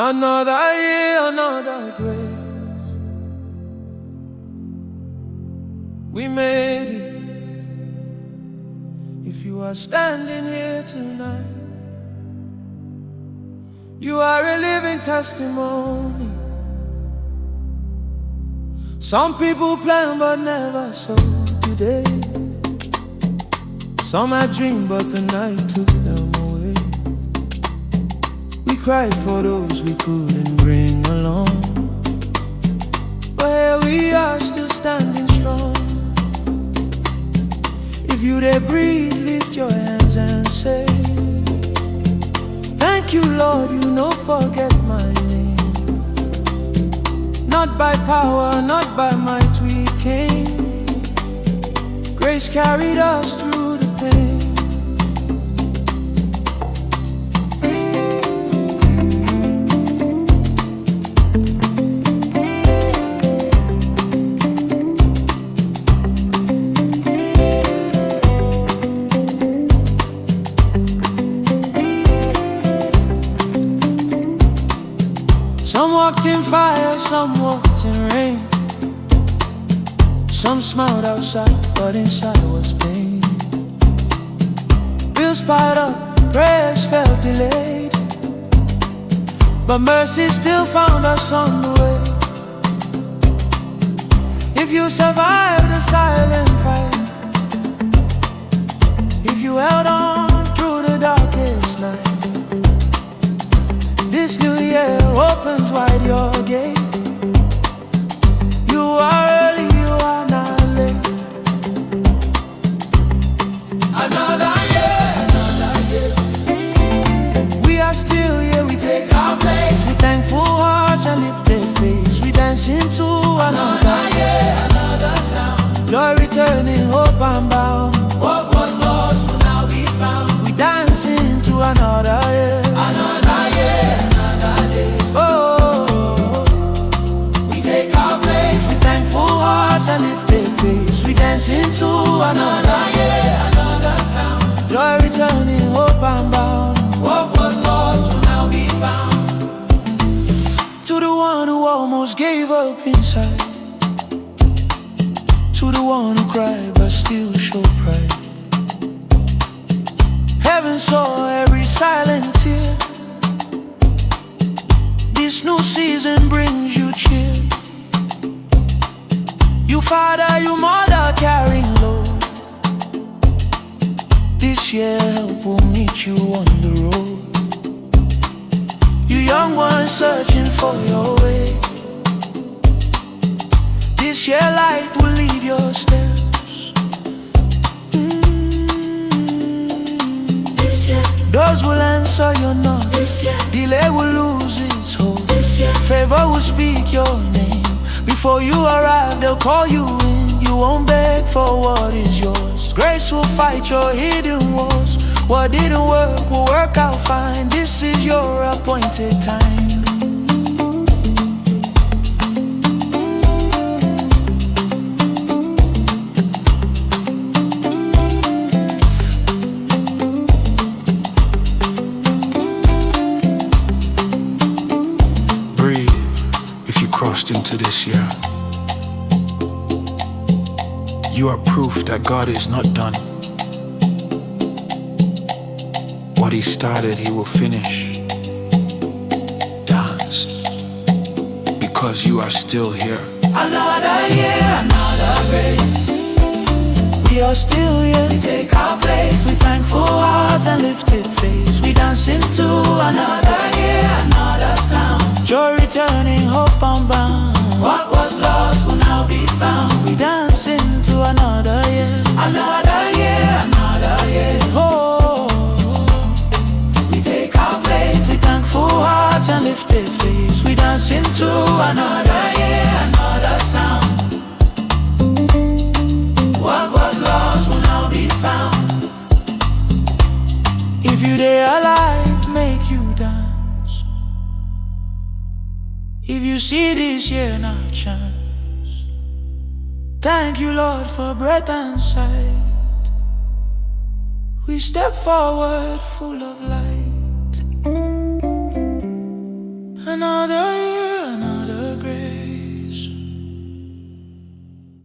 Another year, another grace. We made it. If you are standing here tonight, you are a living testimony. Some people plan but never saw today. Some had dreamed but the night took them away. We cried for those we couldn't bring along, but here we are still standing strong. If you dare breathe, lift your hands and say, thank you, Lord, you no forget my name. Not by power, not by might we came. Grace carried us through the pain. Some walked in fire, some walked in rain. Some smiled outside, but inside was pain. Bills piled up, prayers felt delayed, but mercy still found us on the way. If you survived the silent fight, if you held on through the darkest night, this new year opens wide your gate. You are early, you are not late. Another year. We are still here, we take our place. With thankful hearts and lifted face, we dance into another year, another sound. Joy returning, hope unbound. What was lost will now be found. We dance into another year, another year. And lifted face, we dance into another year, another sound. Joy returning, hope unbound. What was lost will now be found. To the one who almost gave up inside, to the one who cried but still showed pride. Heaven saw every silent tear. This new season brings you cheer. You father, you mother carrying load. This year help will meet you on the road. You young ones searching for your way. This year light will lead your steps. This year doors will answer your knock. This year delay will lose its hold. This year favor will speak your name. Before you arrive, they'll call you in. You won't beg for what is yours. Grace will fight your hidden wars. What didn't work will work out fine. This is your appointed time. Crossed into this year, you are proof that God is not done. What He started, He will finish. Dance, because you are still here. Another year, another grace. We are still here, we take our place. With thankful hearts and lifted face, we dance into another year, another sound. Joy returning, hope unbound. What was lost will now be found. We dance into another year, another year, another year. Oh, we take our place. With thankful hearts and lifted face, we dance into another year, another sound. What was lost will now be found. If you dare alive, make you dance. If you see this year not chance, thank you, Lord, for breath and sight. We step forward full of light. Another year.